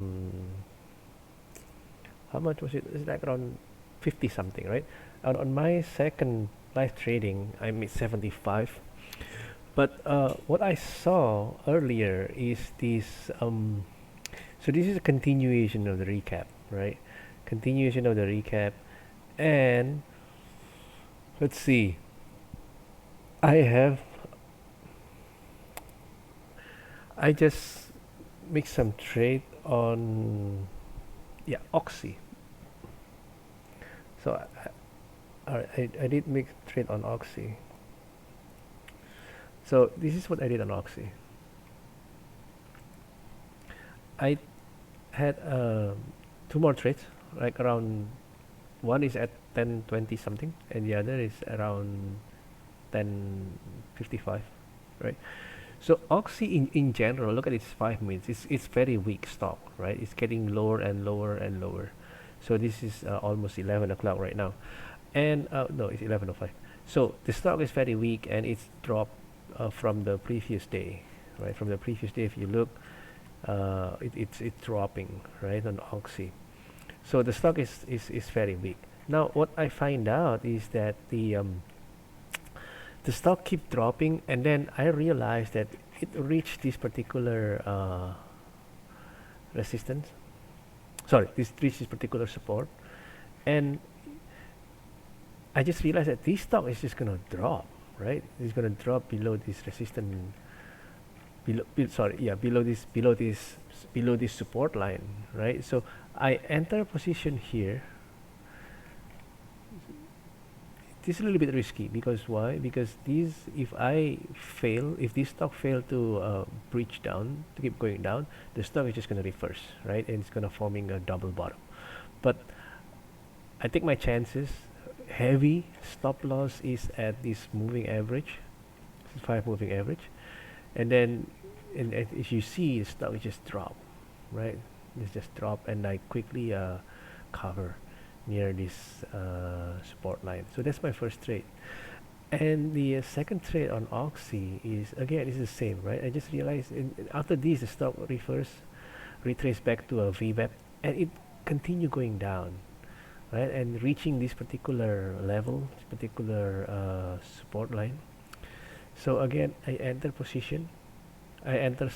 mm, how much was it? It's like around 50 something, right? On my second live trading, I made 75. But what I saw earlier is this. So this is a continuation of the recap, right? Continuation of the recap, and let's see. I have. I just make some trade on, yeah, Oxy. So I did make trade on Oxy. So this is what I did on Oxy. I had two more trades, like around, one is at 10:20 something, and the other is around 10:55, right? So Oxy in general, look at its 5 minutes. It's very weak stock, right? It's getting lower and lower and lower. So this is almost 11 o'clock right now, and no, it's 11:05. So the stock is very weak, and it's dropped from the previous day, right? From the previous day, if you look, it's dropping, right, on Oxy. So the stock is very weak. Now what I find out is that the stock keep dropping, and then I realized that it reached this particular resistance. Sorry, this reached this particular support, and I just realized that this stock is just gonna drop, right? It's gonna drop below this resistance, sorry, yeah, below this support line, right? So I enter a position here. This is a little bit risky because why? Because if this stock fail to breach down, to keep going down, the stock is just going to reverse, right? And it's going to forming a double bottom. But I take my chances. Heavy stop loss is at this moving average, this 5 moving average, and then, and as you see, the stock is just drop, right? It's just drop, and I quickly cover near this support line. So that's my first trade. And the second trade on Oxy is, again, it's the same, right? I just realized after this, the stock retraced back to a VWAP, and it continue going down, right? And reaching this particular level, this particular support line. So again, I enter position. I enter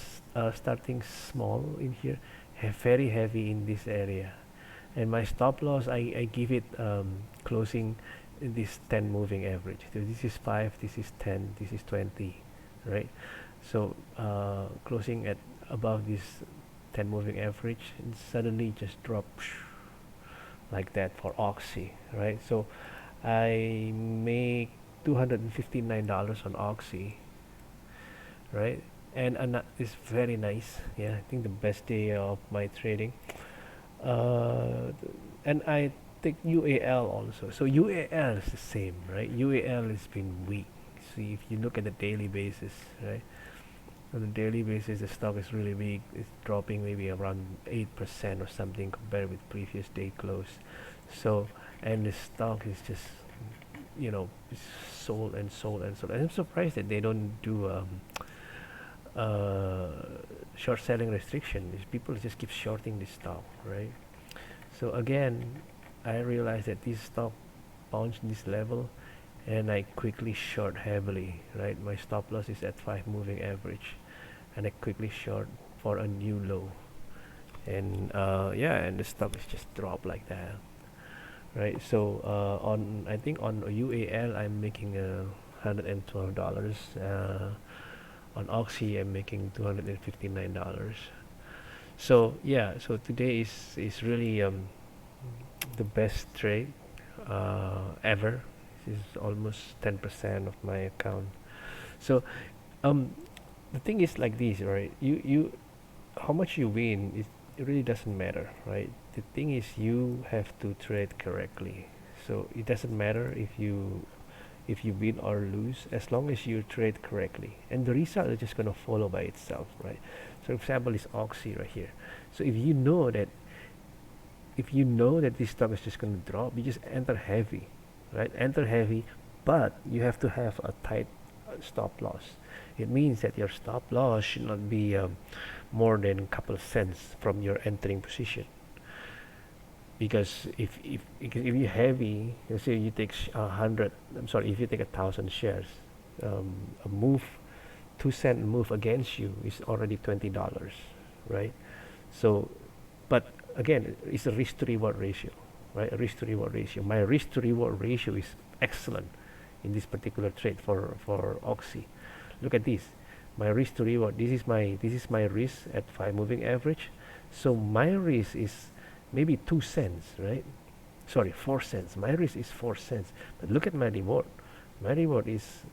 starting small in here, very heavy in this area, and my stop loss, I give it closing in this 10 moving average. So this is 5, this is 10, this is 20, right? So closing at above this 10 moving average, and suddenly just drop like that for Oxy, right? So I make $259 on Oxy, right? And it's very nice. Yeah, I think the best day of my trading. uh, and I take UAL also. So UAL is the same, right? UAL has been weak. See, if you look at the daily basis, right? On the daily basis, the stock is really weak. It's dropping maybe around 8% or something compared with previous day close. So, and the stock is just, it's sold and sold and sold. And I'm surprised that they don't do uh, short selling restriction. These people just keep shorting this stock, right? So again, I realized that this stock bounced this level, and I quickly short heavily, right? My stop loss is at 5 moving average, and I quickly short for a new low, and yeah, and the stock is just dropped like that, right? So on, I think on UAL I'm making $112. On Oxy I'm making $259. So yeah, so today is really the best trade ever. This is almost 10% of my account. So um the thing is like this, right? You how much you win, it really doesn't matter, right? The thing is you have to trade correctly. So it doesn't matter if you win or lose, as long as you trade correctly, and the result is just going to follow by itself, right? So for example, is Oxy right here. So if you know that this stock is just going to drop, you just enter heavy, right? Enter heavy, but you have to have a tight stop loss. It means that your stop loss should not be more than a couple of cents from your entering position. Because if you heavy, let's say you take 100, I'm sorry, if you take 1,000 shares, a move, 2 cent move against you is already $20, right? So, but again, it's a risk to reward ratio, right? A risk to reward ratio. My risk to reward ratio is excellent in this particular trade for Oxy. Look at this. My risk to reward. This is my risk at 5 moving average. So my risk is maybe 2 cents, right? Sorry, 4 cents. My risk is 4 cents. But look at my reward. My reward is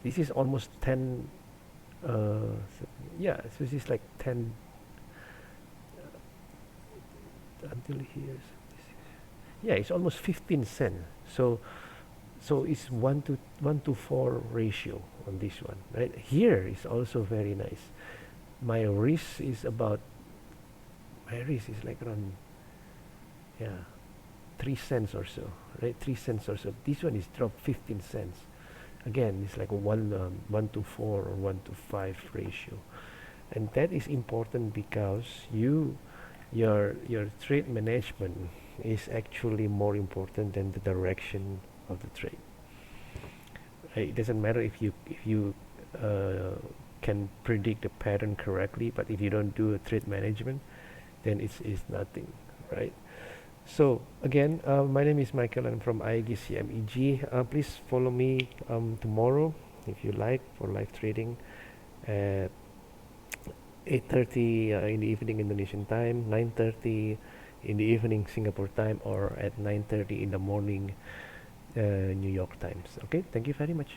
this is almost 10. Yeah, so this is like 10 until here. Yeah, it's almost 15 cents. So it's 1 to 4 ratio on this one, right? Here is also very nice. My risk is about my risk is like around, yeah, 3 cents or so, right? 3 cents or so. This one is dropped 15 cents. Again, it's like 1 to 4 or 1 to 5 ratio, and that is important because your trade management is actually more important than the direction of the trade. It doesn't matter if you can predict the pattern correctly, but if you don't do a trade management, then it's nothing, right? So again, my name is Michael. I'm from Aegis.CMEG. Please follow me tomorrow if you like for live trading at 8:30 in the evening Indonesian time, 9:30 in the evening Singapore time, or at 9:30 in the morning New York times. Okay, thank you very much.